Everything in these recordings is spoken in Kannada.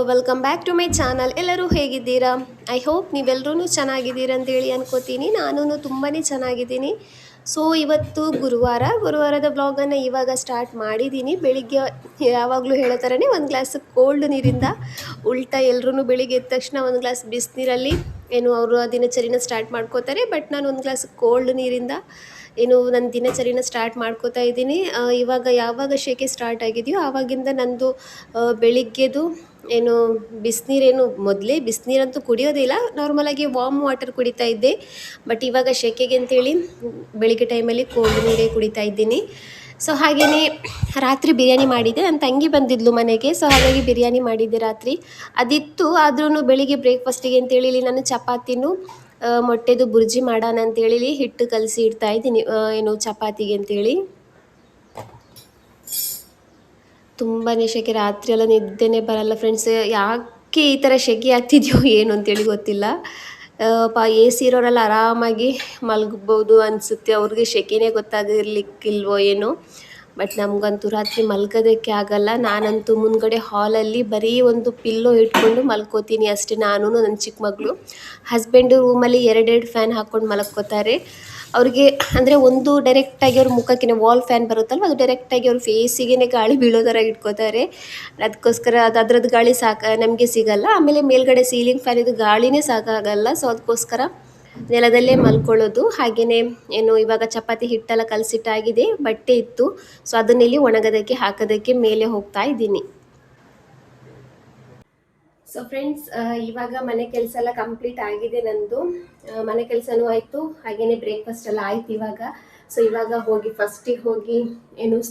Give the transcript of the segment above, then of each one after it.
Welcome back to my channel. ಎಲ್ಲರೂ ಹೇಗಿದ್ದೀರಾ? ಐ ಹೋಪ್ ನೀವೆಲ್ಲರೂ ಚೆನ್ನಾಗಿದ್ದೀರಾ ಅಂತೇಳಿ ಅನ್ಕೋತೀನಿ. ನಾನೂ ತುಂಬಾ ಚೆನ್ನಾಗಿದ್ದೀನಿ. ಸೊ ಇವತ್ತು ಗುರುವಾರದ ಬ್ಲಾಗನ್ನು ಇವಾಗ ಸ್ಟಾರ್ಟ್ ಮಾಡಿದ್ದೀನಿ. ಬೆಳಿಗ್ಗೆ ಯಾವಾಗಲೂ ಹೇಳೋ ಥರನೇ ಒಂದು ಗ್ಲಾಸ್ ಕೋಲ್ಡ್ ನೀರಿಂದ ಉಲ್ಟಾ ಎಲ್ಲರೂ ಬೆಳಿಗ್ಗೆ ಎದ್ದ ತಕ್ಷಣ ಒಂದು ಗ್ಲಾಸ್ ಬಿಸಿನೀರಲ್ಲಿ ಏನು ಅವರು ದಿನಚರಿನ ಸ್ಟಾರ್ಟ್ ಮಾಡ್ಕೋತಾರೆ. ಬಟ್ ನಾನು ಒಂದು ಗ್ಲಾಸ್ ಕೋಲ್ಡ್ ನೀರಿಂದ ನನ್ನ ದಿನಚರಿನ ಸ್ಟಾರ್ಟ್ ಮಾಡ್ಕೋತಾ ಇದ್ದೀನಿ. ಇವಾಗ ಯಾವಾಗ ಶೆಕೆ ಸ್ಟಾರ್ಟ್ ಆಗಿದೆಯೋ ಆವಾಗಿಂದ ನಂದು ಬೆಳಿಗ್ಗೆದು ಬಿಸಿನೀರೇನು ಮೊದಲೇ ಬಿಸಿನೀರಂತೂ ಕುಡಿಯೋದಿಲ್ಲ, ನಾರ್ಮಲಾಗಿ ವಾರ್ಮ್ ವಾಟರ್ ಕುಡಿತಾ ಇದ್ದೆ. ಬಟ್ ಇವಾಗ ಶೆಕೆಗೆ ಅಂತೇಳಿ ಬೆಳಿಗ್ಗೆ ಟೈಮಲ್ಲಿ ಕೋಲ್ಡ್ ನೀರೇ ಕುಡಿತಾ ಇದ್ದೀನಿ. ಸೊ ಹಾಗೆಯೇ ರಾತ್ರಿ ಬಿರಿಯಾನಿ ಮಾಡಿದ್ದೆ. ನನ್ನ ತಂಗಿ ಬಂದಿದ್ಲು ಮನೆಗೆ, ಸೊ ಹಾಗಾಗಿ ಬಿರಿಯಾನಿ ಮಾಡಿದ್ದೆ ರಾತ್ರಿ. ಅದಿತ್ತು, ಆದ್ರೂ ಬೆಳಿಗ್ಗೆ ಬ್ರೇಕ್ಫಾಸ್ಟಿಗೆ ಅಂತೇಳಿ ನಾನು ಚಪಾತಿನೂ ಮೊಟ್ಟೆದು ಬುರ್ಜಿ ಮಾಡೋಣ ಅಂತೇಳಿ ಹಿಟ್ಟು ಕಲಸಿ ಇಡ್ತಾ ಇದ್ದೀನಿ ಚಪಾತಿಗೆ ಅಂತೇಳಿ. ತುಂಬಾ ಶೆಕೆ, ರಾತ್ರಿ ಎಲ್ಲ ನಿದ್ದೆನೇ ಬರಲ್ಲ ಫ್ರೆಂಡ್ಸ್. ಯಾಕೆ ಈ ಥರ ಶೆಕೆ ಆಗ್ತಿದೆಯೋ ಏನು ಅಂತೇಳಿ ಗೊತ್ತಿಲ್ಲ. ಎ ಸಿ ಇರೋರೆಲ್ಲ ಆರಾಮಾಗಿ ಮಲಗ್ಬೋದು ಅನಿಸುತ್ತೆ, ಅವ್ರಿಗೆ ಶೆಕೆನೇ ಗೊತ್ತಾಗಿರ್ಲಿಕ್ಕಿಲ್ವೋ ಏನೋ. ಬಟ್ ನಮಗಂತೂ ರಾತ್ರಿ ಮಲ್ಗೋದಕ್ಕೆ ಆಗಲ್ಲ. ನಾನಂತೂ ಮುಂದ್ಗಡೆ ಹಾಲಲ್ಲಿ ಬರೀ ಒಂದು ಪಿಲ್ಲೋ ಇಟ್ಕೊಂಡು ಮಲ್ಕೋತೀನಿ ಅಷ್ಟೇ, ನಾನು ನನ್ನ ಚಿಕ್ಕ ಮಗಳು. ಹಸ್ಬೆಂಡು ರೂಮಲ್ಲಿ 2 ಫ್ಯಾನ್ ಹಾಕ್ಕೊಂಡು ಮಲ್ಕೋತಾರೆ. ಅವ್ರಿಗೆ ಅಂದರೆ ಒಂದು ಡೈರೆಕ್ಟಾಗಿ ಅವ್ರ ಮುಖಕ್ಕೆ ವಾಲ್ ಫ್ಯಾನ್ ಬರುತ್ತಲ್ವ, ಅದು ಡೈರೆಕ್ಟಾಗಿ ಅವ್ರ ಫೇಸಿಗೆ ಗಾಳಿ ಬೀಳೋ ಥರ ಇಟ್ಕೋತಾರೆ. ಅದಕ್ಕೋಸ್ಕರ ಅದ್ರದ್ದು ಗಾಳಿ ನಮಗೆ ಸಿಗಲ್ಲ. ಆಮೇಲೆ ಮೇಲ್ಗಡೆ ಸೀಲಿಂಗ್ ಫ್ಯಾನ್ ಇದು ಗಾಳಿನೇ ಸಾಕಾಗಲ್ಲ. ಸೊ ಅದಕ್ಕೋಸ್ಕರ ನೆಲದಲ್ಲೇ ಮಲ್ಕೊಳ್ಳೋದು. ಹಾಗೆಯೇ ಇವಾಗ ಚಪಾತಿ ಹಿಟ್ಟೆಲ್ಲ ಕಲಸಿಟ್ಟಾಗಿದೆ, ಬಟ್ಟೆ ಇತ್ತು, ಸೊ ಅದನ್ನೆಲ್ಲಿ ಒಣಗೋದಕ್ಕೆ ಹಾಕೋದಕ್ಕೆ ಮೇಲೆ ಹೋಗ್ತಾ ಇದ್ದೀನಿ. ಸೊ ಫ್ರೆಂಡ್ಸ್, ಇವಾಗ ಮನೆ ಕೆಲಸ ಎಲ್ಲ ಕಂಪ್ಲೀಟ್ ಆಗಿದೆ. ನಂದು ಮನೆ ಕೆಲಸನೂ ಆಯಿತು, ಹಾಗೆಯೇ ಬ್ರೇಕ್ಫಾಸ್ಟ್ ಎಲ್ಲ ಆಯ್ತು ಇವಾಗ. ಸೊ ಇವಾಗ ಫಸ್ಟಿಗೆ ಹೋಗಿ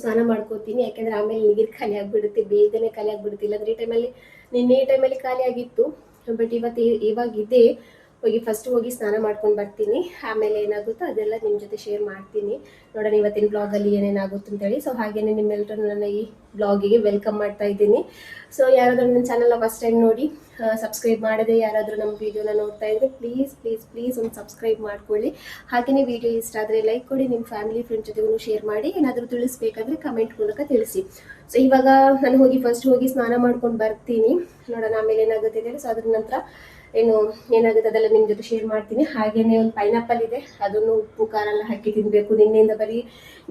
ಸ್ನಾನ ಮಾಡ್ಕೋತೀನಿ, ಯಾಕೆಂದರೆ ಆಮೇಲೆ ನೀರು ಖಾಲಿ ಆಗಿಬಿಡುತ್ತೆ, ಬೇಗನೆ ಖಾಲಿ ಆಗಿಬಿಡುತ್ತೆ. ಇಲ್ಲಾಂದರೆ ನಿನ್ನೆ ಈ ಟೈಮಲ್ಲಿ ಖಾಲಿ ಆಗಿತ್ತು. ಬಟ್ ಇವಾಗಿದೆ, ಫಸ್ಟ್ ಹೋಗಿ ಸ್ನಾನ ಮಾಡ್ಕೊಂಡು ಬರ್ತೀನಿ. ಆಮೇಲೆ ಏನಾಗುತ್ತೋ ಅದೆಲ್ಲ ನಿಮ್ಮ ಜೊತೆ ಶೇರ್ ಮಾಡ್ತೀನಿ. ನೋಡೋಣ ಇವತ್ತಿನ ಬ್ಲಾಗಲ್ಲಿ ಏನೇನಾಗುತ್ತೆ ಅಂತೇಳಿ. ಸೊ ಹಾಗೆಯೇ ನಿಮ್ಮೆಲ್ಲರೂ ನನ್ನ ಈ ಬ್ಲಾಗಿಗೆ ವೆಲ್ಕಮ್ ಮಾಡ್ತಾ ಇದ್ದೀನಿ. ಸೊ ಯಾರಾದರೂ ನನ್ನ ಚಾನಲ್ನ ಫಸ್ಟ್ ಟೈಮ್ ನೋಡಿ ಸಬ್ಸ್ಕ್ರೈಬ್ ಮಾಡದೆ ಯಾರಾದರೂ ನಮ್ಮ ವೀಡಿಯೋನ ನೋಡ್ತಾ ಇದ್ದರೆ ಪ್ಲೀಸ್ ಒಂದು ಸಬ್ಸ್ಕ್ರೈಬ್ ಮಾಡ್ಕೊಳ್ಳಿ. ಹಾಗೆಯೇ ವಿಡಿಯೋ ಇಷ್ಟ ಆದರೆ ಲೈಕ್ ಕೊಡಿ, ನಿಮ್ಮ ಫ್ಯಾಮಿಲಿ ಫ್ರೆಂಡ್ ಜೊತೆಗೂ ಶೇರ್ ಮಾಡಿ. ಏನಾದರೂ ತಿಳಿಸ್ಬೇಕಂದ್ರೆ ಕಮೆಂಟ್ ಮೂಲಕ ತಿಳಿಸಿ. ಸೊ ಇವಾಗ ನಾನು ಫಸ್ಟ್ ಹೋಗಿ ಸ್ನಾನ ಮಾಡ್ಕೊಂಡು ಬರ್ತೀನಿ. ನೋಡೋಣ ಆಮೇಲೆ ಏನಾಗುತ್ತೆ ಅಂತೇಳಿ. ಸೊ ಅದ್ರ ನಂತರ ಏನಾಗುತ್ತೆ ಅದೆಲ್ಲ ನಿಮ್ಮ ಜೊತೆ ಶೇರ್ ಮಾಡ್ತೀನಿ. ಹಾಗೆಯೇ ಒಂದು ಪೈನಾಪಲ್ ಇದೆ, ಅದನ್ನು ಉಪ್ಪು ಖಾರ ಎಲ್ಲ ಹಾಕಿ ತಿನ್ನಬೇಕು. ನಿನ್ನೆಯಿಂದ ಬರೀ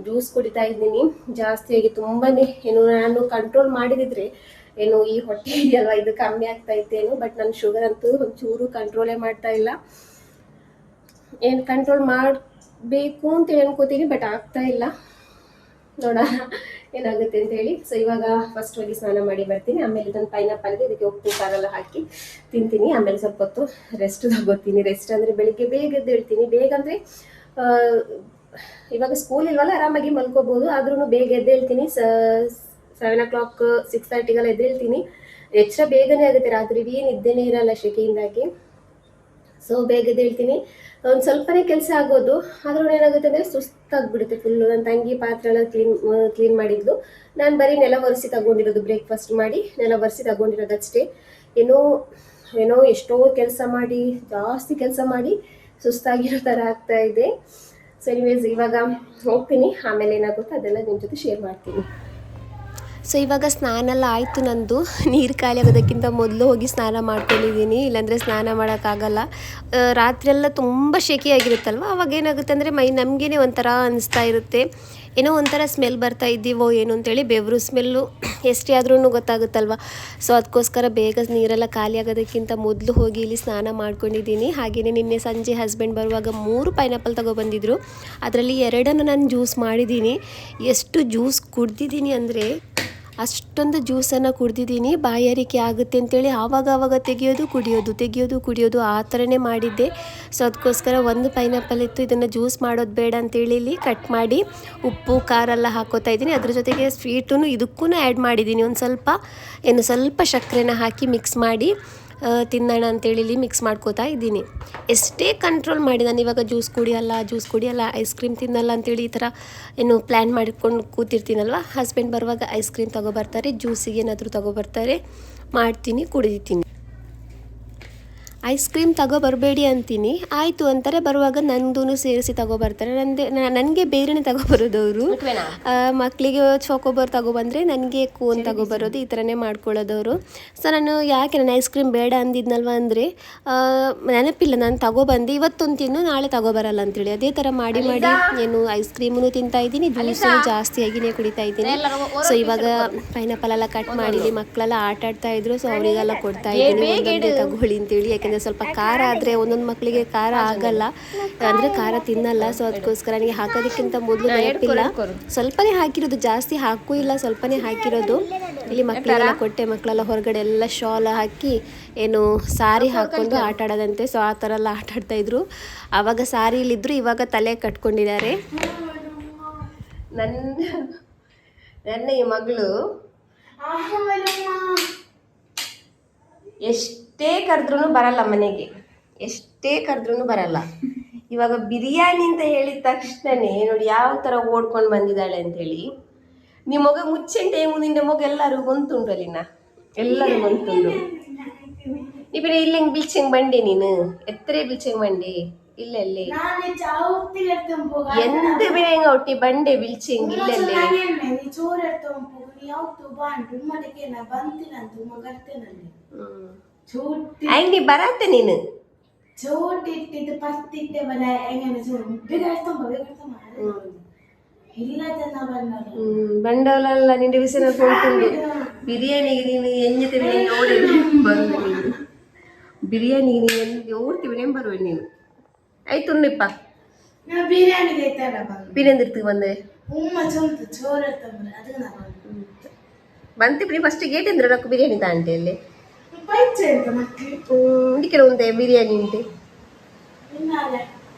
ಜ್ಯೂಸ್ ಕುಡಿತಾ ಇದ್ದೀನಿ ಜಾಸ್ತಿಯಾಗಿ. ತುಂಬಾ ನಾನು ಕಂಟ್ರೋಲ್ ಮಾಡಿದಿದ್ರೆ ಈ ಹೊಟ್ಟೆ ಇದೆಯಲ್ವ ಇದು ಕಮ್ಮಿ ಆಗ್ತಾ ಇತ್ತೇನು. ಬಟ್ ನನ್ನ ಶುಗರ್ ಅಂತೂ ಒಂಚೂರು ಕಂಟ್ರೋಲೇ ಮಾಡ್ತಾ ಇಲ್ಲ. ಕಂಟ್ರೋಲ್ ಮಾಡಬೇಕು ಅಂತೇಳಿ ಅನ್ಕೋತೀನಿ, ಬಟ್ ಆಗ್ತಾ ಇಲ್ಲ. ನೋಡೋಣ ಏನಾಗುತ್ತೆ ಅಂತೇಳಿ. ಸೊ ಇವಾಗ ಫಸ್ಟ್ ಹೋಗಿ ಸ್ನಾನ ಮಾಡಿ ಬರ್ತೀನಿ. ಆಮೇಲೆ ಇದೊಂದು ಪೈನಾಪಲ್ ಇದೆ, ಇದಕ್ಕೆ ಉಪ್ಪು ಖಾರ ಎಲ್ಲ ಹಾಕಿ ತಿಂತೀನಿ. ಆಮೇಲೆ ಸ್ವಲ್ಪ ಹೊತ್ತು ರೆಸ್ಟ್ ತಗೋತೀನಿ. ರೆಸ್ಟ್ ಅಂದರೆ ಬೆಳಿಗ್ಗೆ ಬೇಗ ಎದ್ದೇಳ್ತೀನಿ. ಬೇಗ ಅಂದರೆ ಇವಾಗ ಸ್ಕೂಲ್ ಇಲ್ವಲ್ಲ, ಆರಾಮಾಗಿ ಮಲ್ಕೋಬೋದು. ಆದ್ರೂ ಬೇಗ ಎದ್ದೇಳ್ತೀನಿ. 7 o'clock 6:30 ಎದ್ದೇಳ್ತೀನಿ. ಎಚ್ಚರ ಬೇಗನೆ ಆಗುತ್ತೆ, ರಾತ್ರಿ ನಿದ್ದೆನೇ ಇರಲ್ಲ ಶೆಕೆಯಿಂದಾಗಿ. ಸೊ ಬೇಗ ಎದ್ದೇಳ್ತೀನಿ. ಒಂದು ಸ್ವಲ್ಪನೇ ಕೆಲಸ ಆಗೋದು, ಆದ್ರೂ ಏನಾಗುತ್ತೆ ಅಂದರೆ ಸುಸ್ತಾಗ್ಬಿಡುತ್ತೆ ಫುಲ್ಲು. ನನ್ನ ತಂಗಿ ಪಾತ್ರೆ ಎಲ್ಲ ಕ್ಲೀನ್ ಮಾಡಿದ್ಲು, ನಾನು ಬರೀ ನೆಲ ಒರೆಸಿ ತಗೊಂಡಿರೋದು. ಬ್ರೇಕ್ಫಾಸ್ಟ್ ಮಾಡಿ ನೆಲ ಒರೆಸಿ ತಗೊಂಡಿರೋದು ಅಷ್ಟೇ. ಏನೋ ಎಷ್ಟೋ ಕೆಲಸ ಮಾಡಿ, ಜಾಸ್ತಿ ಕೆಲಸ ಮಾಡಿ ಸುಸ್ತಾಗಿರೋ ಥರ ಆಗ್ತಾ ಇದೆ. ಸೊ ಎನಿವೇಸ್ ಇವಾಗ ಹೋಗ್ತೀನಿ. ಆಮೇಲೆ ಏನಾಗುತ್ತೋ ಅದೆಲ್ಲ ನಿಮ್ಮ ಜೊತೆ ಶೇರ್ ಮಾಡ್ತೀನಿ. ಸೊ ಇವಾಗ ಸ್ನಾನ ಎಲ್ಲ ಆಯಿತು ನಂದು. ನೀರು ಖಾಲಿ ಆಗೋದಕ್ಕಿಂತ ಮೊದಲು ಹೋಗಿ ಸ್ನಾನ ಮಾಡ್ಕೊಂಡಿದ್ದೀನಿ, ಇಲ್ಲಾಂದರೆ ಸ್ನಾನ ಮಾಡೋಕ್ಕಾಗಲ್ಲ. ರಾತ್ರಿಯೆಲ್ಲ ತುಂಬ ಶೆಕೆಯಾಗಿರುತ್ತಲ್ವ, ಅವಾಗ ಏನಾಗುತ್ತೆ ಅಂದರೆ ನಮಗೇನೆ ಒಂಥರ ಅನಿಸ್ತಾ ಇರುತ್ತೆ. ಒಂಥರ ಸ್ಮೆಲ್ ಬರ್ತಾ ಇದ್ದೀವೋ ಏನು ಅಂತೇಳಿ, ಬೆವರು ಸ್ಮೆಲ್ಲು ಎಷ್ಟೇ ಆದ್ರೂ ಗೊತ್ತಾಗುತ್ತಲ್ವ. ಸೊ ಅದಕ್ಕೋಸ್ಕರ ಬೇಗ ನೀರೆಲ್ಲ ಖಾಲಿ ಆಗೋದಕ್ಕಿಂತ ಮೊದಲು ಹೋಗಿ ಇಲ್ಲಿ ಸ್ನಾನ ಮಾಡ್ಕೊಂಡಿದ್ದೀನಿ. ಹಾಗೆಯೇ ನಿನ್ನೆ ಸಂಜೆ ಹಸ್ಬೆಂಡ್ ಬರುವಾಗ 3 ಪೈನಾಪಲ್ ತೊಗೊಬಂದಿದ್ರು. ಅದರಲ್ಲಿ 2 ನಾನು ಜ್ಯೂಸ್ ಮಾಡಿದ್ದೀನಿ. ಎಷ್ಟು ಜ್ಯೂಸ್ ಕುಡ್ದಿದ್ದೀನಿ ಅಂದರೆ ಅಷ್ಟೊಂದು ಜ್ಯೂಸನ್ನು ಕುಡ್ದಿದ್ದೀನಿ. ಬಾಯಾರಿಕೆ ಆಗುತ್ತೆ ಅಂತೇಳಿ ಆವಾಗ ಕುಡಿಯೋದು ಆ ಥರನೇ ಮಾಡಿದ್ದೆ. ಸೊ ಅದಕ್ಕೋಸ್ಕರ 1 ಪೈನಾಪಲ್ ಇತ್ತು, ಇದನ್ನು ಜ್ಯೂಸ್ ಮಾಡೋದು ಬೇಡ ಅಂತೇಳಿ ಇಲ್ಲಿ ಕಟ್ ಮಾಡಿ ಉಪ್ಪು ಖಾರ ಎಲ್ಲ ಹಾಕೋತಾ ಇದ್ದೀನಿ. ಅದ್ರ ಜೊತೆಗೆ ಸ್ವೀಟೂ ಇದಕ್ಕೂ ಆ್ಯಡ್ ಮಾಡಿದ್ದೀನಿ. ಒಂದು ಸ್ವಲ್ಪ ಸಕ್ಕರೆನ ಹಾಕಿ ಮಿಕ್ಸ್ ಮಾಡಿ ತಿನ್ನೋಣ ಅಂತೇಳಿ ಇಲ್ಲಿ ಮಿಕ್ಸ್ ಮಾಡ್ಕೋತಾ ಇದ್ದೀನಿ. ಎಷ್ಟೇ ಕಂಟ್ರೋಲ್ ಮಾಡಿ ನಾನು ಇವಾಗ ಜ್ಯೂಸ್ ಕುಡಿಯಲ್ಲ, ಐಸ್ ಕ್ರೀಮ್ ತಿನ್ನಲ್ಲ ಅಂತೇಳಿ ಈ ಥರ ಪ್ಲ್ಯಾನ್ ಮಾಡಿಕೊಂಡು ಕೂತಿರ್ತೀನಲ್ವ. ಹಸ್ಬೆಂಡ್ ಬರುವಾಗ ಐಸ್ ಕ್ರೀಮ್ ತೊಗೊಬರ್ತಾರೆ, ಜ್ಯೂಸಿಗೆ ಏನಾದರೂ ತೊಗೊಬರ್ತಾರೆ, ಮಾಡ್ತೀನಿ, ಕುಡಿತೀನಿ. ಐಸ್ ಕ್ರೀಮ್ ತಗೊಬರಬೇಡಿ ಅಂತೀನಿ, ಆಯಿತು ಅಂತಾರೆ. ಬರುವಾಗ ನಂದೂ ಸೇರಿಸಿ ತಗೊಬರ್ತಾರೆ. ನನಗೆ ಬೇರೆನೇ ತಗೊಬರೋದು ಅವರು. ಮಕ್ಕಳಿಗೆ ಚೋಕೋಬಾರ್ ತಗೊಬಂದರೆ ನನಗೆ ಕೋನ್ ತಗೊಬರೋದು, ಈ ಥರನೇ ಮಾಡ್ಕೊಳ್ಳೋದವರು. ಸೊ ನಾನು ಯಾಕೆ ನಾನು ಐಸ್ ಕ್ರೀಮ್ ಬೇಡ ಅಂದಿದ್ನಲ್ವ ಅಂದರೆ ನೆನಪಿಲ್ಲ, ನಾನು ತಗೊಬಂದು ಇವತ್ತೊಂದು ತಿನ್ನು ನಾಳೆ ತಗೊಬರಲ್ಲ ಅಂತೇಳಿ ಅದೇ ಥರ ಮಾಡಿ ಮಾಡಿ ಏನು ಐಸ್ ಕ್ರೀಮೂ ತಿಂತಾ ಇದ್ದೀನಿ, ಜ್ಯೂಸು ಜಾಸ್ತಿಯಾಗಿಯೇ ಕುಡಿತಾ ಇದ್ದೀನಿ. ಸೊ ಇವಾಗ ಪೈನಾಪಲ್ ಎಲ್ಲ ಕಟ್ ಮಾಡಿ ಮಕ್ಕಳೆಲ್ಲ ಆಟ ಆಡ್ತಾ ಇದ್ರು. ಸೊ ಅವರಿಗೆಲ್ಲ ಕೊಡ್ತಾ ಇದ್ದೀನಿ, ಒಂದೊಂದೇ ತಗೊಳ್ಳಿ ಅಂತೇಳಿ. ಯಾಕೆಂದರೆ ಸ್ವಲ್ಪ ಖಾರ ಆದರೆ ಒಂದೊಂದು ಮಕ್ಕಳಿಗೆ ಖಾರ ಆಗಲ್ಲ, ಅಂದರೆ ಖಾರ ತಿನ್ನಲ್ಲ. ಸೊ ಅದಕ್ಕೋಸ್ಕರ ನನಗೆ ಹಾಕೋದಕ್ಕಿಂತ ಮೊದಲು ನೆನಪಿಲ್ಲ, ಸ್ವಲ್ಪನೇ ಹಾಕಿರೋದು, ಜಾಸ್ತಿ ಹಾಕೂ ಇಲ್ಲ, ಸ್ವಲ್ಪನೇ ಹಾಕಿರೋದು. ಇಲ್ಲಿ ಮಕ್ಕಳೆಲ್ಲ ಕೊಟ್ಟೆ, ಮಕ್ಕಳೆಲ್ಲ ಹೊರಗಡೆ ಎಲ್ಲ ಶಾಲ್ ಹಾಕಿ ಏನು ಸಾರಿ ಹಾಕ್ಕೊಂಡು ಆಟ ಆಡೋದಂತೆ. ಸೊ ಆ ಥರ ಎಲ್ಲ ಆಟ ಆಡ್ತಾಯಿದ್ರು. ಆವಾಗ ಸಾರಿಲಿದ್ದರು, ಇವಾಗ ತಲೆ ಕಟ್ಕೊಂಡಿದ್ದಾರೆ. ನನ್ನ ಈ ಮಗಳು ಎಷ್ಟೇ ಕರೆದ್ರೂ ಬರಲ್ಲ ಮನೆಗೆ, ಎಷ್ಟೇ ಕರೆದ್ರೂ ಬರಲ್ಲ. ಇವಾಗ ಬಿರಿಯಾನಿ ಅಂತ ಹೇಳಿದ ತಕ್ಷಣನೇ ನೋಡಿ ಯಾವ ಥರ ಓಡ್ಕೊಂಡು ಬಂದಿದ್ದಾಳೆ ಅಂಥೇಳಿ. ನಿಮ್ಮ ಮಗ ಮುಚ್ಚಂಟೆ ಮುಂದಿನ ಮಗ ಎಲ್ಲರೂ ಗೊಂತುಂಡು ಅಲ್ಲಿನ, ಎಲ್ಲರೂ ಗೊಂತುಂಡು. ಇಬ್ಬರೇ ಇಲ್ಲಿ ಹೆಂಗೆ ಬಿಲ್ಚಂಗೆ ಬಂಡೆ ನೀನು, ಎತ್ತರೆ ಬಿಲ್ಚಂಗೆ ಬಂಡೆ ಇಲ್ಲಲ್ಲಿ ಎಂತ ಬೇರೆ ಹೆಂಗ ಒಟ್ಟಿ ಬಂಡೆ ಬಿಲ್ಚಂಗೆ ಇಲ್ಲಲ್ಲಿ. ನೀ ಬರತ್ತೆ ನೀನು ಬಂಡವಲ್ಲ ನಿಂಡೆ ಬಿಸಿನ ಕೊಡ್ಕೊಂಡು ಬಿರಿಯಾನಿಗೆ ನೀನು ಎಂಜತೆ ನೋಡಿ ಬರುವೆ ನೀನು, ಬಿರಿಯಾನಿಗೆ ನೀನು ಓಡ್ತೀವಿ ಬರುವೆ ನೀನು. ಆಯ್ತು ಉಣ್ಣಿಪ್ಪ ಬಿರಿಯಾನಿ ಇರ್ತೀವಿ ಬಂದೆ ಬಂತಿಪ್ಪ. ಫಸ್ಟ್ ಗೇಟ್ ಅಂದ್ರೆ ರೊಕ್ಕ ಬಿರಿಯಾನಿ ತಾಂಟೆ ಅಲ್ಲಿ ಇದಕ್ಕೆ ಉಂಟೆ ಬಿರಿಯಾನಿ ಉಂಟೆ.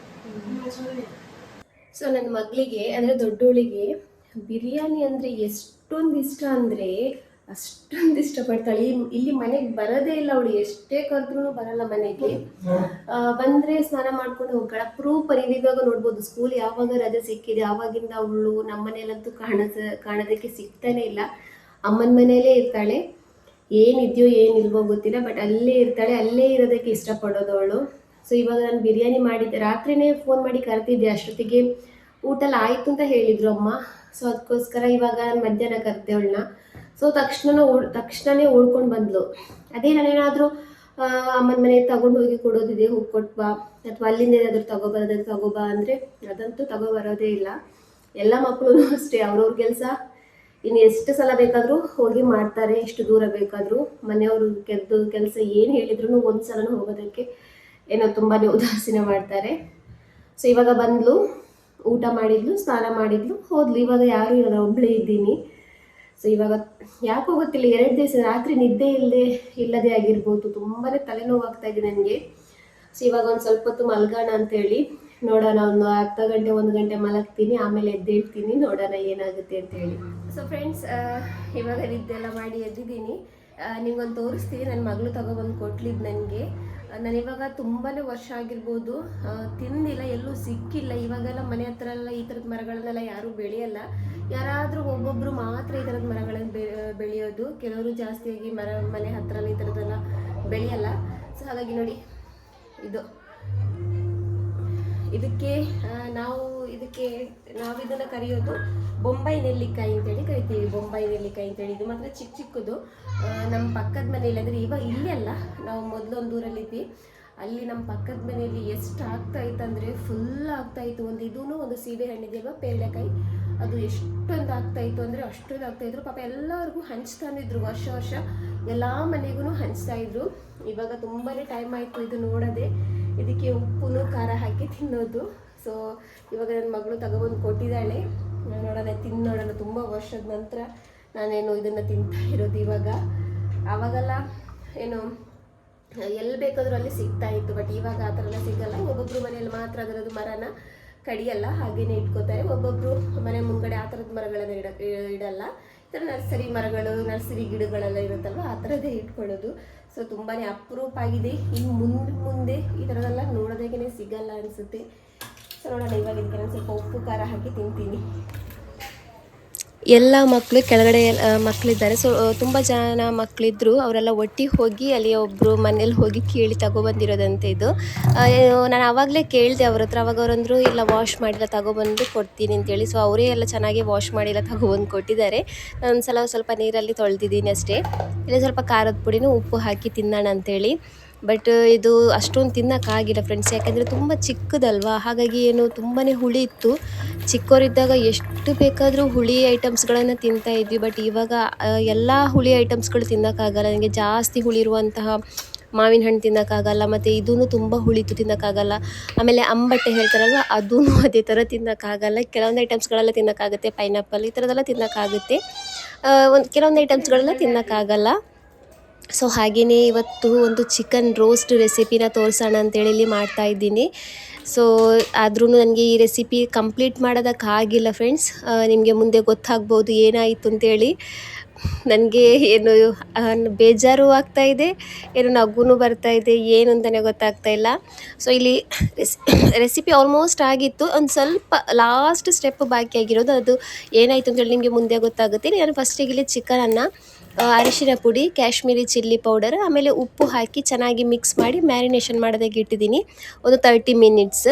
ಸೊ ನನ್ನ ಮಗಳಿಗೆ ಅಂದರೆ ದೊಡ್ಡೋಳಿಗೆ ಬಿರಿಯಾನಿ ಅಂದರೆ ಎಷ್ಟೊಂದು ಇಷ್ಟ ಅಂದರೆ ಅಷ್ಟೊಂದು ಇಷ್ಟಪಡ್ತಾಳೆ. ಇಲ್ಲಿ ಮನೆಗೆ ಬರೋದೇ ಇಲ್ಲ ಅವಳು, ಎಷ್ಟೇ ಕರೆದ್ರೂ ಬರಲ್ಲ ಮನೆಗೆ. ಬಂದರೆ ಸ್ನಾನ ಮಾಡ್ಕೊಂಡು ಹೋಗ್ತಾಳೆ. ಅಪರೂಪ ಇವಾಗ ನೋಡ್ಬೋದು, ಸ್ಕೂಲ್ ಯಾವಾಗ ರಜೆ ಸಿಕ್ಕಿದೆ ಆವಾಗಿಂದ ಅವಳು ನಮ್ಮ ಮನೆಯಲ್ಲಂತೂ ಕಾಣೋದಕ್ಕೆ ಸಿಗ್ತಾನೆ ಇಲ್ಲ. ಅಮ್ಮನ ಮನೆಯಲ್ಲೇ ಇರ್ತಾಳೆ, ಏನಿದೆಯೋ ಏನಿಲ್ವೋ ಗೊತ್ತಿಲ್ಲ, ಬಟ್ ಅಲ್ಲೇ ಇರ್ತಾಳೆ, ಅಲ್ಲೇ ಇರೋದಕ್ಕೆ ಇಷ್ಟಪಡೋದು ಅವಳು. ಸೊ ಇವಾಗ ನಾನು ಬಿರಿಯಾನಿ ಮಾಡಿದ್ದೆ, ರಾತ್ರಿನೇ ಫೋನ್ ಮಾಡಿ ಕರೆದಿದ್ದೆ, ಅಷ್ಟೊತ್ತಿಗೆ ಊಟ ಎಲ್ಲ ಆಯಿತು ಅಂತ ಹೇಳಿದರು ಅಮ್ಮ. ಸೊ ಅದಕ್ಕೋಸ್ಕರ ಇವಾಗ ನಾನು ಮಧ್ಯಾಹ್ನ ಕರೆದೆ ಅವಳನ್ನ. ಸೊ ತಕ್ಷಣನೇ ಓಡ್ಕೊಂಡು ಬಂದ್ಲು. ಅದೇ ನಾನೇನಾದರೂ ಅಮ್ಮನ ಮನೆಗೆ ತಗೊಂಡು ಹೋಗಿ ಕೊಡೋದಿದೆ, ಹೋಗಿ ಕೊಟ್ಬಾ, ಅಥವಾ ಅಲ್ಲಿಂದ ಏನಾದರೂ ತಗೋಬಾ ಅಂದರೆ ಅದಂತೂ ತಗೋಬರೋದೇ ಇಲ್ಲ. ಎಲ್ಲ ಮಕ್ಕಳು ಅಷ್ಟೇ, ಅವ್ರವ್ರ ಕೆಲಸ ಇನ್ನು ಎಷ್ಟು ಸಲ ಬೇಕಾದರೂ ಹೋಗಿ ಮಾಡ್ತಾರೆ, ಎಷ್ಟು ದೂರ ಬೇಕಾದರೂ. ಮನೆಯವರು ಕೆಲಸ ಏನು ಹೇಳಿದ್ರು ಒಂದು ಸಲನೂ ಹೋಗೋದಕ್ಕೆ ಏನೋ ತುಂಬಾ ಉದಾಸೀನ ಮಾಡ್ತಾರೆ. ಸೊ ಇವಾಗ ಬಂದ್ಲು, ಊಟ ಮಾಡಿದ್ಲು, ಸ್ನಾನ ಮಾಡಿದ್ಲು, ಹೋದ್ಲು. ಇವಾಗ ಯಾರೂ ಇರೋಲ್ಲ, ಒಬ್ಬಳೇ ಇದ್ದೀನಿ. ಸೊ ಇವಾಗ ಯಾಕೋ ಗೊತ್ತಿಲ್ಲ, 2 ದಿವಸ ರಾತ್ರಿ ನಿದ್ದೆ ಇಲ್ಲದೆ ಆಗಿರ್ಬೋದು, ತುಂಬಾ ತಲೆನೋವು ಆಗ್ತಾ ಇದೆ ನನಗೆ. ಸೊ ಇವಾಗ ಒಂದು ಸ್ವಲ್ಪ ಹೊತ್ತು ಮಲ್ಗೋಣ ಅಂತೇಳಿ, ನೋಡೋಣ, ಒಂದು ಅರ್ಧ ಗಂಟೆ 1 ಗಂಟೆ ಮಲಗ್ತೀನಿ, ಆಮೇಲೆ ಎದ್ದೇಳ್ತೀನಿ, ನೋಡೋಣ ಏನಾಗುತ್ತೆ ಅಂತೇಳಿ. ಸೊ ಫ್ರೆಂಡ್ಸ್, ಇವಾಗ ನಿದ್ದೆ ಎಲ್ಲ ಮಾಡಿ ಎದ್ದಿದ್ದೀನಿ. ನಿಮ್ಗೊಂದು ತೋರಿಸ್ತೀನಿ, ನನ್ನ ಮಗಳು ತಗೊಬಂದು ಕೊಟ್ಲಿದ್ದು ನನಗೆ. ನಾನಿವಾಗ ತುಂಬಾ ವರ್ಷ ಆಗಿರ್ಬೋದು ತಿಂದಿಲ್ಲ, ಎಲ್ಲೂ ಸಿಕ್ಕಿಲ್ಲ. ಇವಾಗೆಲ್ಲ ಮನೆ ಹತ್ರ ಎಲ್ಲ ಈ ಥರದ ಮರಗಳನ್ನೆಲ್ಲ ಯಾರೂ ಬೆಳೆಯಲ್ಲ, ಯಾರಾದರೂ ಒಬ್ಬೊಬ್ಬರು ಮಾತ್ರ ಈ ಥರದ ಮರಗಳನ್ನು ಬೆಳೆಯೋದು. ಕೆಲವರು ಜಾಸ್ತಿಯಾಗಿ ಮನೆ ಹತ್ರ ಈ ಥರದ್ದೆಲ್ಲ ಬೆಳೆಯಲ್ಲ. ಸೊ ಹಾಗಾಗಿ ನೋಡಿ, ಇದಕ್ಕೆ ನಾವು ಇದನ್ನು ಕರೆಯೋದು ಬೊಂಬಾಯಿ ನೆಲ್ಲಿಕಾಯಿ ಅಂತೇಳಿ ಕರಿತೀವಿ. ಬೊಂಬಾಯಿ ನೆಲ್ಲಿಕಾಯಿ ಅಂತೇಳಿ. ಇದು ಮಾತ್ರ ಚಿಕ್ಕದು. ನಮ್ಮ ಪಕ್ಕದ ಮನೆಯಲ್ಲಿ, ಅಂದರೆ ಇವಾಗ ಇಲ್ಲಿ ಅಲ್ಲ, ನಾವು ಮೊದಲೊಂದು ಊರಲ್ಲಿದ್ವಿ, ಅಲ್ಲಿ ನಮ್ಮ ಪಕ್ಕದ ಮನೆಯಲ್ಲಿ ಎಷ್ಟು ಆಗ್ತಾಯಿತ್ತು ಅಂದರೆ ಫುಲ್ ಆಗ್ತಾಯಿತ್ತು. ಒಂದು ಸೀಬೆ ಹಣ್ಣಿದೆಯಲ್ವ, ಪೇರಳೆಕಾಯಿ, ಅದು ಎಷ್ಟೊಂದು ಆಗ್ತಾಯಿತ್ತು ಅಂದರೆ ಅಷ್ಟೊಂದು ಆಗ್ತಾಯಿದ್ರು. ಪಾಪ ಎಲ್ಲರಿಗೂ ಹಂಚ್ತಾನಿದ್ರು, ವರ್ಷ ಎಲ್ಲ ಮನೆಗೂ ಹಂಚ್ತಾಯಿದ್ರು. ಇವಾಗ ತುಂಬಾ ಟೈಮ್ ಆಯಿತು ಇದು ನೋಡೋದೆ. ಇದಕ್ಕೆ ಉಪ್ಪು ಖಾರ ಹಾಕಿ ತಿನ್ನೋದು. ಸೊ ಇವಾಗ ನನ್ನ ಮಗಳು ತಗೊಬಂದು ಕೊಟ್ಟಿದ್ದಾಳೆ, ತಿನ್ನೋಣ. ತುಂಬ ವರ್ಷದ ನಂತರ ನಾನೇನು ಇದನ್ನು ತಿಂತಾ ಇರೋದು ಇವಾಗ. ಆವಾಗೆಲ್ಲ ಏನು ಎಲ್ಲಿ ಬೇಕಾದರೂ ಅಲ್ಲಿ ಸಿಗ್ತಾ ಇತ್ತು, ಬಟ್ ಇವಾಗ ಆ ಥರ ಎಲ್ಲ ಸಿಗಲ್ಲ. ಒಬ್ಬೊಬ್ಬರು ಮನೆಯಲ್ಲಿ ಮಾತ್ರ ಅದರದ್ದು ಮರನ ಕಡಿಯಲ್ಲ, ಹಾಗೇನೆ ಇಟ್ಕೋತಾರೆ. ಒಬ್ಬೊಬ್ಬರು ಮನೆ ಮುಂದ್ಗಡೆ ಆ ಥರದ ಮರಗಳನ್ನು ಇಡಲ್ಲ. ಈ ಥರ ನರ್ಸರಿ ಗಿಡಗಳೆಲ್ಲ ಇರುತ್ತಲ್ವ, ಆ ಥರದ್ದೇ ಇಟ್ಕೊಳ್ಳೋದು. ಸೊ ತುಂಬಾ ಅಪರೂಪ ಆಗಿದೆ. ಇನ್ನು ಮುಂದೆ ಈ ಥರದೆಲ್ಲ ನೋಡೋದಕ್ಕೆ ಸಿಗಲ್ಲ ಅನಿಸುತ್ತೆ. ಸೊ ನೋಡೋಣ, ಇವಾಗ ಇದಕ್ಕೆ ನಾನು ಸ್ವಲ್ಪ ಉಪ್ಪು ಖಾರ ಹಾಕಿ ತಿಂತೀನಿ. ಎಲ್ಲ ಮಕ್ಕಳು ಕೆಳಗಡೆ ಮಕ್ಕಳಿದ್ದಾರೆ. ಸೊ ತುಂಬ ಜನ ಮಕ್ಕಳಿದ್ರು. ಅವರೆಲ್ಲ ಒಟ್ಟಿಗೆ ಹೋಗಿ ಅಲ್ಲಿ ಒಬ್ಬರು ಮನೇಲಿ ಹೋಗಿ ಕೇಳಿ ತಗೊಬಂದಿರೋದಂತೆ ಇದು. ನಾನು ಆವಾಗಲೇ ಕೇಳಿದೆ ಅವ್ರ ಹತ್ರ. ಅವಾಗ ಅವರಂದರು ಇಲ್ಲ ವಾಶ್ ಮಾಡಿಲ್ಲ, ತಗೊಬಂದು ಕೊಡ್ತೀನಿ ಅಂತೇಳಿ. ಸೊ ಅವರೇ ಎಲ್ಲ ಚೆನ್ನಾಗಿ ವಾಶ್ ಮಾಡಿಲ್ಲ ತಗೊಬಂದು ಕೊಟ್ಟಿದ್ದಾರೆ. ನಾನು ಸ್ವಲ್ಪ ನೀರಲ್ಲಿ ತೊಳೆದಿದ್ದೀನಿ ಅಷ್ಟೇ. ಇಲ್ಲ ಸ್ವಲ್ಪ ಖಾರದ ಪುಡಿನೂ ಉಪ್ಪು ಹಾಕಿ ತಿನ್ನೋಣ ಅಂಥೇಳಿ. ಬಟ್ ಇದು ಅಷ್ಟೊಂದು ತಿನ್ನೋಕ್ಕಾಗಿಲ್ಲ ಫ್ರೆಂಡ್ಸ್, ಯಾಕೆಂದರೆ ತುಂಬ ಚಿಕ್ಕದಲ್ವಾ, ಹಾಗಾಗಿ ಏನು ತುಂಬಾ ಹುಳಿ ಇತ್ತು. ಚಿಕ್ಕವರಿದ್ದಾಗ ಎಷ್ಟು ಬೇಕಾದರೂ ಹುಳಿ ಐಟಮ್ಸ್ಗಳನ್ನು ತಿಂತಾಯಿದ್ವಿ. ಬಟ್ ಇವಾಗ ಎಲ್ಲ ಹುಳಿ ಐಟಮ್ಸ್ಗಳು ತಿನ್ನೋಕ್ಕಾಗಲ್ಲ. ನನಗೆ ಜಾಸ್ತಿ ಹುಳಿ ಇರುವಂತಹ ಮಾವಿನ ಹಣ್ಣು ತಿನ್ನೋಕ್ಕಾಗಲ್ಲ, ಮತ್ತು ಇದೂ ತುಂಬ ಹುಳಿತು ತಿನ್ನೋಕ್ಕಾಗಲ್ಲ. ಆಮೇಲೆ ಅಂಬಟ್ಟೆ ಹೇಳ್ತಾರಲ್ವ, ಅದೂ ಅದೇ ಥರ ತಿನ್ನೋಕ್ಕಾಗಲ್ಲ. ಕೆಲವೊಂದು ಐಟಮ್ಸ್ಗಳೆಲ್ಲ ತಿನ್ನೋಕ್ಕಾಗುತ್ತೆ, ಪೈನಾಪಲ್ ಈ ಥರದ್ದೆಲ್ಲ ತಿನ್ನೋಕ್ಕಾಗುತ್ತೆ. ಕೆಲವೊಂದು ಐಟಮ್ಸ್ಗಳೆಲ್ಲ ತಿನ್ನೋಕ್ಕಾಗಲ್ಲ. ಸೊ ಹಾಗೆಯೇ ಇವತ್ತು ಒಂದು ಚಿಕನ್ ರೋಸ್ಟ್ ರೆಸಿಪಿನ ತೋರಿಸೋಣ ಅಂತೇಳಿ ಇಲ್ಲಿ ಮಾಡ್ತಾಯಿದ್ದೀನಿ. ಸೊ ಆದ್ರೂ ನನಗೆ ಈ ರೆಸಿಪಿ ಕಂಪ್ಲೀಟ್ ಮಾಡೋದಕ್ಕಾಗಿಲ್ಲ ಫ್ರೆಂಡ್ಸ್. ನಿಮಗೆ ಮುಂದೆ ಗೊತ್ತಾಗ್ಬೋದು ಏನಾಯಿತು ಅಂತೇಳಿ. ನನಗೆ ಏನು ಬೇಜಾರು ಆಗ್ತಾಯಿದೆ, ಏನು ನಗುನೂ ಬರ್ತಾಯಿದೆ, ಏನು ಅಂತಲೇ ಗೊತ್ತಾಗ್ತಾಯಿಲ್ಲ. ಸೊ ಇಲ್ಲಿ ರೆಸಿಪಿ ಆಲ್ಮೋಸ್ಟ್ ಆಗಿತ್ತು. ಒಂದು ಸ್ವಲ್ಪ ಲಾಸ್ಟ್ ಸ್ಟೆಪ್ ಬಾಕಿ ಆಗಿರೋದು. ಅದು ಏನಾಯಿತು ಅಂತೇಳಿ ನಿಮಗೆ ಮುಂದೆ ಗೊತ್ತಾಗುತ್ತೆ. ನಾನು ಫಸ್ಟಿಗೆ ಇಲ್ಲಿ ಚಿಕನನ್ನು ಅರಿಶಿನ ಪುಡಿ, ಕಾಶ್ಮೀರಿ ಚಿಲ್ಲಿ ಪೌಡರ್, ಆಮೇಲೆ ಉಪ್ಪು ಹಾಕಿ ಚೆನ್ನಾಗಿ ಮಿಕ್ಸ್ ಮಾಡಿ ಮ್ಯಾರಿನೇಷನ್ ಮಾಡೋದಕ್ಕೆ ಇಟ್ಟಿದ್ದೀನಿ ಒಂದು 30 ಮಿನಿಟ್ಸ್.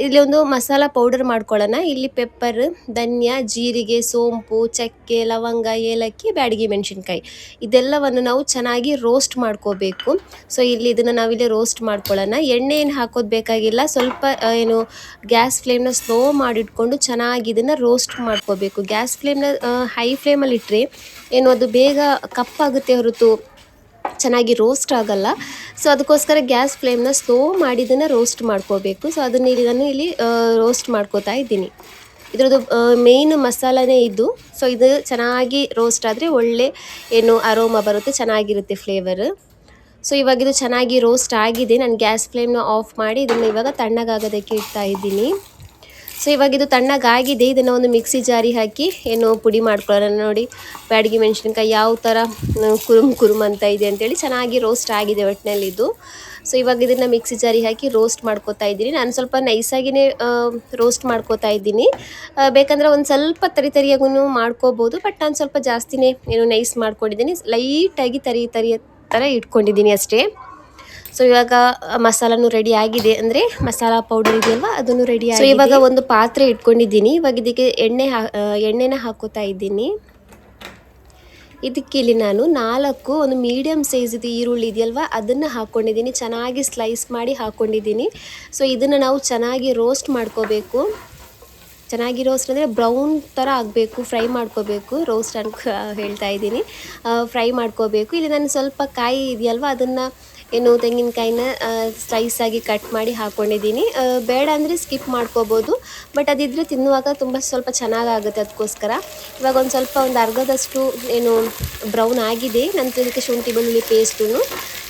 ಇಲ್ಲಿ ಒಂದು ಮಸಾಲ ಪೌಡರ್ ಮಾಡ್ಕೊಳ್ಳೋಣ. ಇಲ್ಲಿ ಪೆಪ್ಪರ್, ಧನ್ಯ, ಜೀರಿಗೆ, ಸೋಂಪು, ಚಕ್ಕೆ, ಲವಂಗ, ಏಲಕ್ಕಿ, ಬ್ಯಾಡಗಿ ಮೆಣಸಿನ್ಕಾಯಿ ಇದೆಲ್ಲವನ್ನು ನಾವು ಚೆನ್ನಾಗಿ ರೋಸ್ಟ್ ಮಾಡ್ಕೋಬೇಕು. ಸೊ ಇಲ್ಲಿ ಇದನ್ನು ನಾವಿಲ್ಲಿ ರೋಸ್ಟ್ ಮಾಡ್ಕೊಳ್ಳೋಣ. ಎಣ್ಣೆ ಏನು ಹಾಕೋದು ಬೇಕಾಗಿಲ್ಲ. ಸ್ವಲ್ಪ ಏನು ಗ್ಯಾಸ್ ಫ್ಲೇಮ್ನ ಸ್ಲೋ ಮಾಡಿಟ್ಕೊಂಡು ಚೆನ್ನಾಗಿ ಇದನ್ನು ರೋಸ್ಟ್ ಮಾಡ್ಕೋಬೇಕು. ಗ್ಯಾಸ್ ಫ್ಲೇಮ್ನ ಹೈ ಫ್ಲೇಮಲ್ಲಿ ಇಟ್ಟರೆ ಏನು ಅದು ಬೇಗ ಕಪ್ಪಾಗುತ್ತೆ ಹೊರತು ಚೆನ್ನಾಗಿ ರೋಸ್ಟ್ ಆಗಲ್ಲ. ಸೊ ಅದಕ್ಕೋಸ್ಕರ ಗ್ಯಾಸ್ ಫ್ಲೇಮ್ನ ಸ್ಲೋ ಮಾಡಿ ಇದನ್ನು ರೋಸ್ಟ್ ಮಾಡ್ಕೋಬೇಕು. ಸೊ ನಾನು ಇಲ್ಲಿ ರೋಸ್ಟ್ ಮಾಡ್ಕೋತಾ ಇದ್ದೀನಿ. ಇದರದ್ದು ಮೇಯ್ನ್ ಮಸಾಲನೇ ಇದು. ಸೊ ಇದು ಚೆನ್ನಾಗಿ ರೋಸ್ಟ್ ಆದರೆ ಒಳ್ಳೆ ಏನು ಅರೋಮಾ ಬರುತ್ತೆ, ಚೆನ್ನಾಗಿರುತ್ತೆ ಫ್ಲೇವರ್. ಸೊ ಇವಾಗ ಇದು ಚೆನ್ನಾಗಿ ರೋಸ್ಟ್ ಆಗಿದೆ. ನಾನು ಗ್ಯಾಸ್ ಫ್ಲೇಮ್ನ ಆಫ್ ಮಾಡಿ ಇದನ್ನು ಇವಾಗ ತಣ್ಣಗಾಗೋದಕ್ಕೆ ಇಡ್ತಾ ಇದ್ದೀನಿ. ಸೊ ಇವಾಗ ಇದು ತಣ್ಣಗಾಗಿದೆ. ಇದನ್ನು ಒಂದು ಮಿಕ್ಸಿ ಜಾರಿ ಹಾಕಿ ಏನು ಪುಡಿ ಮಾಡ್ಕೊಳ್ಳೋಣ. ನೋಡಿ ಬ್ಯಾಡಗಿ ಮೆಣಸಿನ್ಕಾಯಿ ಯಾವ ಥರ ಕುರುಮ್ ಅಂತ ಇದೆ ಅಂತೇಳಿ ಚೆನ್ನಾಗಿ ರೋಸ್ಟ್ ಆಗಿದೆ ಒಟ್ಟಿನಲ್ಲಿ ಇದು. ಸೊ ಇವಾಗ ಇದನ್ನು ಮಿಕ್ಸಿ ಜಾರಿ ಹಾಕಿ ರೋಸ್ಟ್ ಮಾಡ್ಕೋತಾ ಇದ್ದೀನಿ. ನಾನು ಸ್ವಲ್ಪ ನೈಸಾಗಿಯೇ ರೋಸ್ಟ್ ಮಾಡ್ಕೋತಾ ಇದ್ದೀನಿ. ಬೇಕಂದರೆ ಒಂದು ಸ್ವಲ್ಪ ತರಿಯಾಗೂ ಮಾಡ್ಕೋಬೋದು. ಬಟ್ ನಾನು ಸ್ವಲ್ಪ ಜಾಸ್ತಿನೇ ಏನು ನೈಸ್ ಮಾಡ್ಕೊಂಡಿದ್ದೀನಿ. ಲೈಟಾಗಿ ತರಿ ಥರ ಇಟ್ಕೊಂಡಿದ್ದೀನಿ ಅಷ್ಟೇ. ಸೊ ಇವಾಗ ಮಸಾಲನೂ ರೆಡಿ ಆಗಿದೆ, ಅಂದರೆ ಮಸಾಲ ಪೌಡರ್ ಇದೆಯಲ್ವ ಅದನ್ನು ರೆಡಿ ಆಗಿದೆ. ಸೊ ಇವಾಗ ಒಂದು ಪಾತ್ರೆ ಇಟ್ಕೊಂಡಿದ್ದೀನಿ. ಇವಾಗ ಇದಕ್ಕೆ ಎಣ್ಣೆನ ಹಾಕೋತಾ ಇದ್ದೀನಿ. ಇದಕ್ಕೆ ಇಲ್ಲಿ ನಾನು 4 ಒಂದು ಮೀಡಿಯಮ್ ಸೈಜಿದು ಈರುಳ್ಳಿ ಇದೆಯಲ್ವ ಅದನ್ನು ಹಾಕ್ಕೊಂಡಿದ್ದೀನಿ. ಚೆನ್ನಾಗಿ ಸ್ಲೈಸ್ ಮಾಡಿ ಹಾಕ್ಕೊಂಡಿದ್ದೀನಿ. ಸೊ ಇದನ್ನು ನಾವು ಚೆನ್ನಾಗಿ ರೋಸ್ಟ್ ಮಾಡ್ಕೋಬೇಕು. ಚೆನ್ನಾಗಿ ರೋಸ್ಟ್ ಅಂದರೆ ಬ್ರೌನ್ ಥರ ಆಗಬೇಕು, ಫ್ರೈ ಮಾಡ್ಕೋಬೇಕು. ರೋಸ್ಟ್ ಹೇಳ್ತಾ ಇದ್ದೀನಿ, ಫ್ರೈ ಮಾಡ್ಕೋಬೇಕು. ಇಲ್ಲಿ ನಾನು ಸ್ವಲ್ಪ ಕಾಯಿ ಇದೆಯಲ್ವ ಅದನ್ನು ಏನು ತೆಂಗಿನಕಾಯಿನ ಸ್ಲೈಸಾಗಿ ಕಟ್ ಮಾಡಿ ಹಾಕ್ಕೊಂಡಿದ್ದೀನಿ. ಬೇಡ ಅಂದರೆ ಸ್ಕಿಪ್ ಮಾಡ್ಕೋಬೋದು. ಬಟ್ ಅದಿದ್ದರೆ ತಿನ್ನುವಾಗ ಸ್ವಲ್ಪ ಚೆನ್ನಾಗಾಗುತ್ತೆ. ಅದಕ್ಕೋಸ್ಕರ ಇವಾಗ ಒಂದು ಅರ್ಧದಷ್ಟು ಏನು ಬ್ರೌನ್ ಆಗಿದೆ. ನಂತರ ಇದಕ್ಕೆ ಶುಂಠಿ ಬೆಳ್ಳುಳ್ಳಿ ಪೇಸ್ಟನ್ನು,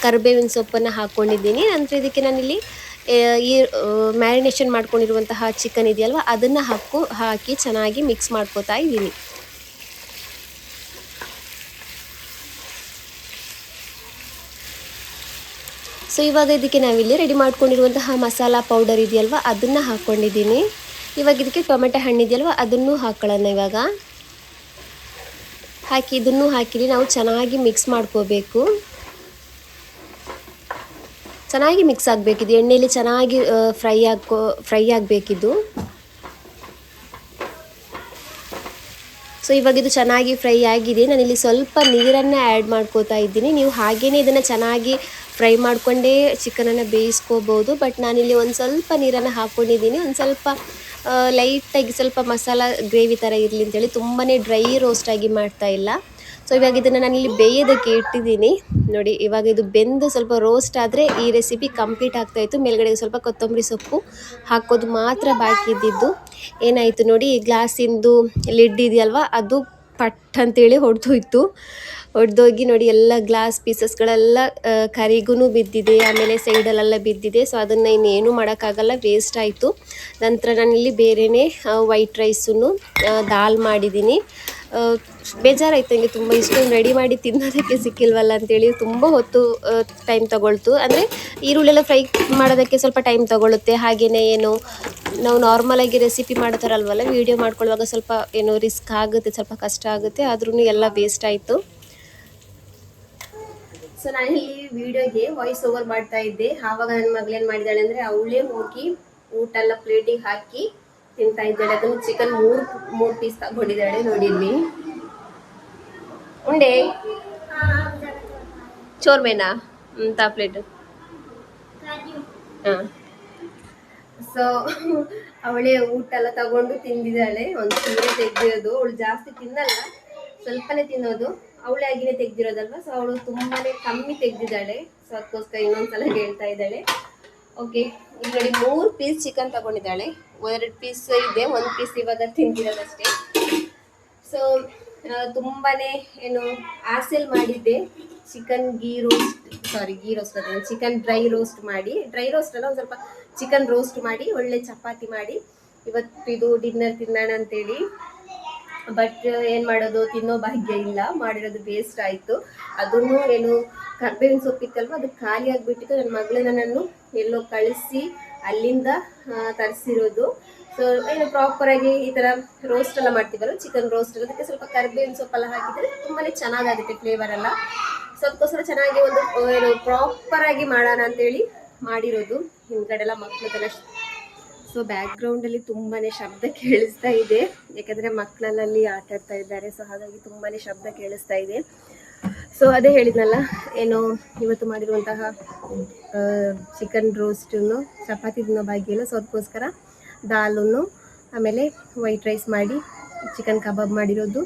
ಕರಿಬೇವಿನ ಸೊಪ್ಪನ್ನು ಹಾಕ್ಕೊಂಡಿದ್ದೀನಿ. ನಂತರ ಇದಕ್ಕೆ ನಾನಿಲ್ಲಿ ಈ ಮ್ಯಾರಿನೇಷನ್ ಮಾಡ್ಕೊಂಡಿರುವಂತಹ ಚಿಕನ್ ಇದೆಯಲ್ವ ಅದನ್ನು ಹಾಕಿ ಚೆನ್ನಾಗಿ ಮಿಕ್ಸ್ ಮಾಡ್ಕೋತಾ ಇದ್ದೀನಿ. ಸೊ ಇವಾಗ ಇದಕ್ಕೆ ನಾವಿಲ್ಲಿ ರೆಡಿ ಮಾಡ್ಕೊಂಡಿರುವಂತಹ ಮಸಾಲ ಪೌಡರ್ ಇದೆಯಲ್ವ ಅದನ್ನು ಹಾಕ್ಕೊಂಡಿದ್ದೀನಿ. ಇವಾಗ ಇದಕ್ಕೆ ಟೊಮೆಟೊ ಹಣ್ಣು ಇದೆಯಲ್ವ ಅದನ್ನು ಹಾಕ್ಕೊಳ್ಳೋಣ. ಇವಾಗ ಇದನ್ನು ಹಾಕಿ ನಾವು ಚೆನ್ನಾಗಿ ಮಿಕ್ಸ್ ಮಾಡ್ಕೋಬೇಕು. ಚೆನ್ನಾಗಿ ಮಿಕ್ಸ್ ಆಗಬೇಕಿದು, ಎಣ್ಣೆಯಲ್ಲಿ ಚೆನ್ನಾಗಿ ಫ್ರೈ ಆಗಬೇಕಿದು. ಸೊ ಇವಾಗ ಇದು ಚೆನ್ನಾಗಿ ಫ್ರೈ ಆಗಿದೆ. ನಾನಿಲ್ಲಿ ಸ್ವಲ್ಪ ನೀರನ್ನು ಆ್ಯಡ್ ಮಾಡ್ಕೋತಾ ಇದ್ದೀನಿ. ನೀವು ಹಾಗೇ ಇದನ್ನು ಚೆನ್ನಾಗಿ ಫ್ರೈ ಮಾಡಿಕೊಂಡೇ ಚಿಕನನ್ನು ಬೇಯಿಸ್ಕೋಬೋದು. ಬಟ್ ನಾನಿಲ್ಲಿ ಒಂದು ಸ್ವಲ್ಪ ನೀರನ್ನು ಹಾಕ್ಕೊಂಡಿದ್ದೀನಿ. ಒಂದು ಸ್ವಲ್ಪ ಲೈಟಾಗಿ ಸ್ವಲ್ಪ ಮಸಾಲ ಗ್ರೇವಿ ಥರ ಇರಲಿ ಅಂತೇಳಿ, ತುಂಬಾ ಡ್ರೈ ರೋಸ್ಟಾಗಿ ಮಾಡ್ತಾಯಿಲ್ಲ. ಸೊ ಇವಾಗ ಇದನ್ನು ನಾನಿಲ್ಲಿ ಬೇಯೋದಕ್ಕೆ ಇಟ್ಟಿದ್ದೀನಿ. ನೋಡಿ ಇವಾಗ ಇದು ಬೆಂದು ಸ್ವಲ್ಪ ರೋಸ್ಟ್ ಆದರೆ ಈ ರೆಸಿಪಿ ಕಂಪ್ಲೀಟ್ ಆಗ್ತಾಯಿತ್ತು. ಮೇಲ್ಗಡೆ ಸ್ವಲ್ಪ ಕೊತ್ತಂಬರಿ ಸೊಪ್ಪು ಹಾಕೋದು ಮಾತ್ರ ಬಾಕಿ ಇದ್ದಿದ್ದು. ಏನಾಯಿತು ನೋಡಿ, ಈ ಗ್ಲಾಸಿಂದು ಲಿಡ್ ಇದೆಯಲ್ವ ಅದು ಪಟ್ ಅಂತೇಳಿ ಹೊಡೆದೋಗಿ ನೋಡಿ ಎಲ್ಲ ಗ್ಲಾಸ್ ಪೀಸಸ್ಗಳೆಲ್ಲ ಕರಿಗೂ ಬಿದ್ದಿದೆ, ಆಮೇಲೆ ಸೈಡಲ್ಲೆಲ್ಲ ಬಿದ್ದಿದೆ. ಸೊ ಅದನ್ನು ಇನ್ನೇನು ಮಾಡೋಕ್ಕಾಗಲ್ಲ, ವೇಸ್ಟ್ ಆಯಿತು. ನಂತರ ನಾನಿಲ್ಲಿ ಬೇರೆಯೇ ವೈಟ್ ರೈಸನ್ನು ದಾಲ್ ಮಾಡಿದ್ದೀನಿ. ಬೇಜಾರಾಯಿತು ನನಗೆ ತುಂಬ. ಇಷ್ಟೊಂದು ರೆಡಿ ಮಾಡಿ ತಿನ್ನೋದಕ್ಕೆ ಸಿಕ್ಕಿಲ್ವಲ್ಲ ಅಂತೇಳಿ ತುಂಬ ಹೊತ್ತು ಟೈಮ್ ತೊಗೊಳ್ತು. ಅಂದರೆ ಈರುಳ್ಳೆಲ್ಲ ಫ್ರೈ ಮಾಡೋದಕ್ಕೆ ಸ್ವಲ್ಪ ಟೈಮ್ ತೊಗೊಳುತ್ತೆ. ಹಾಗೆಯೇ ಏನು ನಾವು ನಾರ್ಮಲಾಗಿ ರೆಸಿಪಿ ಮಾಡ್ತಾರಲ್ವಲ್ಲ, ವೀಡಿಯೋ ಮಾಡ್ಕೊಳ್ಳುವಾಗ ಸ್ವಲ್ಪ ಏನು ರಿಸ್ಕ್ ಆಗುತ್ತೆ, ಸ್ವಲ್ಪ ಕಷ್ಟ ಆಗುತ್ತೆ. ಆದ್ರೂ ಎಲ್ಲ ವೇಸ್ಟ್ ಆಯಿತು. ಸೊ ನಾನಿಲ್ಲಿ ವಿಡಿಯೋಗೆ ವಾಯ್ಸ್ ಓವರ್ ಮಾಡ್ತಾ ಇದ್ದೆ. ಆವಾಗ ನನ್ನ ಮಗಳೇನು ಮಾಡಿದ್ದಾಳೆ ಅಂದರೆ ಅವಳೇ ಹೋಗಿ ಊಟ ಎಲ್ಲ ಪ್ಲೇಟಿಗೆ ಹಾಕಿ ತಿಂತಾ ಇದ್ದಾಳೆ. ಅದನ್ನು ಚಿಕನ್ ಮೂರು ಪೀಸ್ ತಗೊಂಡಿದ್ದಾಳೆ. ನೋಡಿದ್ವಿ ಉಂಡೆ ಚೋರ್ಮೇನಾ ತಾ ಪ್ಲೇಟ್. ಹಾಂ, ಸೊ ಅವಳೇ ಊಟ ಎಲ್ಲ ತಗೊಂಡು ತಿಂದಿದ್ದಾಳೆ. ಒಂದು ಸೀರೆ ತೆಗ್ದಿರೋದು, ಅವಳು ಜಾಸ್ತಿ ತಿನ್ನಲ್ಲ, ಸ್ವಲ್ಪನೇ ತಿನ್ನೋದು. ಅವಳೇ ಆಗಿನೇ ತೆಗ್ದಿರೋದಲ್ವ, ಸೊ ಅವಳು ತುಂಬಾನೇ ಕಮ್ಮಿ ತೆಗ್ದಿದ್ದಾಳೆ. ಸೊ ಅದಕ್ಕೋಸ್ಕರ ಇನ್ನೊಂದ್ಸಲ ಹೇಳ್ತಾ ಇದ್ದಾಳೆ. ಓಕೆ, ಈಗ ನೋಡಿ 3 ಪೀಸ್ ಚಿಕನ್ ತಗೊಂಡಿದ್ದಾಳೆ. 2 ಪೀಸ್ ಇದೆ, 1 ಪೀಸ್ ಇವಾಗ ತಿಂದಿರೋದಷ್ಟೇ. ಸೊ ತುಂಬಾನೇ ಏನು ಆಸೆಲ್ ಮಾಡಿದ್ದೆ ಚಿಕನ್ ಗೀ ರೋಸ್ಟ್ ಅಲ್ಲ, ಚಿಕನ್ ಡ್ರೈ ರೋಸ್ಟ್ ಮಾಡಿ, ಡ್ರೈ ರೋಸ್ಟ್ ಅಲ್ಲ, ಒಂದು ಸ್ವಲ್ಪ ಚಿಕನ್ ರೋಸ್ಟ್ ಮಾಡಿ ಒಳ್ಳೆ ಚಪಾತಿ ಮಾಡಿ ಇವತ್ತು ಇದು ಡಿನ್ನರ್ ತಿನ್ನೋಣ ಅಂತೇಳಿ. ಬಟ್ ಏನು ಮಾಡೋದು, ತಿನ್ನೋ ಭಾಗ್ಯ ಇಲ್ಲ, ಮಾಡಿರೋದು ವೇಸ್ಟ್ ಆಯಿತು. ಅದನ್ನು ಏನು ಕರ್ಬೇವಿನ ಸೊಪ್ಪಿತ್ತಲ್ವ, ಅದು ಖಾಲಿ ಆಗಿಬಿಟ್ಟಿತ್ತು. ನನ್ನ ಮಗಳನ್ನ ನಾನು ಎಲ್ಲೋ ಕಳಿಸಿ ಅಲ್ಲಿಂದ ತರಿಸಿರೋದು. ಸೊ ಏನು ಪ್ರಾಪರಾಗಿ ಈ ಥರ ರೋಸ್ಟ್ ಎಲ್ಲ ಮಾಡ್ತೀವಲ್ಲ, ಚಿಕನ್ ರೋಸ್ಟ್, ಅದಕ್ಕೆ ಸ್ವಲ್ಪ ಕರ್ಬೇವಿನ ಸೊಪ್ಪೆಲ್ಲ ಹಾಕಿದರೆ ತುಂಬಾ ಚೆನ್ನಾಗಾಗುತ್ತೆ ಫ್ಲೇವರ್ ಎಲ್ಲ. ಸೊ ಅದಕ್ಕೋಸ್ಕರ ಚೆನ್ನಾಗಿ ಒಂದು ಏನು ಪ್ರಾಪರಾಗಿ ಮಾಡೋಣ ಅಂತೇಳಿ ಮಾಡಿರೋದು. ಹಿಂದ್ಗಡೆ ಎಲ್ಲ ಮಕ್ಕಳದೆಲ್ಲ. ಸೊ ಬ್ಯಾಕ್ಗ್ರೌಂಡಲ್ಲಿ ತುಂಬಾ ಶಬ್ದ ಕೇಳಿಸ್ತಾ ಇದೆ, ಯಾಕಂದರೆ ಮಕ್ಕಳಲ್ಲಿ ಆಟ ಆಡ್ತಾ ಇದ್ದಾರೆ. ಸೊ ಹಾಗಾಗಿ ತುಂಬಾ ಶಬ್ದ ಕೇಳಿಸ್ತಾ ಇದೆ. ಸೊ ಅದೇ ಹೇಳಿದ್ನಲ್ಲ, ಏನು ಇವತ್ತು ಮಾಡಿರುವಂತಹ ಚಿಕನ್ ರೋಸ್ಟನ್ನು ಚಪಾತಿ ತಿನ್ನೋ ಭಾಗ್ಯ ಇಲ್ಲ. ಸೊ ಅದಕ್ಕೋಸ್ಕರ ದಾಲನ್ನು ಆಮೇಲೆ ವೈಟ್ ರೈಸ್ ಮಾಡಿ ಚಿಕನ್ ಕಬಾಬ್ ಮಾಡಿರೋದು.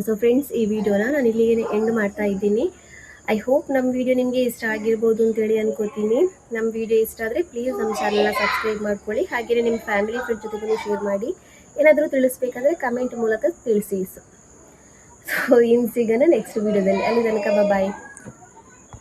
ಸೊ ಫ್ರೆಂಡ್ಸ್, ಈ ವಿಡಿಯೋನ ನಾನು ಇಲ್ಲಿಗೆ ಎಂಡ್ ಮಾಡ್ತಾ ಇದ್ದೀನಿ. ಐ ಹೋಪ್ ನಮ್ಮ ವಿಡಿಯೋ ನಿಮಗೆ ಇಷ್ಟ ಆಗಿರ್ಬೋದು ಅಂತೇಳಿ ಅನ್ಕೋತೀನಿ. ನಮ್ಮ ವಿಡಿಯೋ ಇಷ್ಟ ಆದರೆ ಪ್ಲೀಸ್ ನಮ್ಮ ಚಾನಲ್ನ ಸಬ್ಸ್ಕ್ರೈಬ್ ಮಾಡ್ಕೊಳ್ಳಿ. ಹಾಗೆಯೇ ನಿಮ್ಮ ಫ್ಯಾಮಿಲಿ ಫ್ರೆಂಡ್ ಜೊತೆಗೂ ಶೇರ್ ಮಾಡಿ. ಏನಾದರೂ ತಿಳಿಸ್ಬೇಕಾದ್ರೆ ಕಮೆಂಟ್ ಮೂಲಕ ತಿಳಿಸಿ. ಸೊ ಇನ್ನು ಸಿಗೋಣ ನೆಕ್ಸ್ಟ್ ವಿಡಿಯೋದಲ್ಲಿ. ಅಲ್ಲಿ ತನಕ ಬಾಯ್.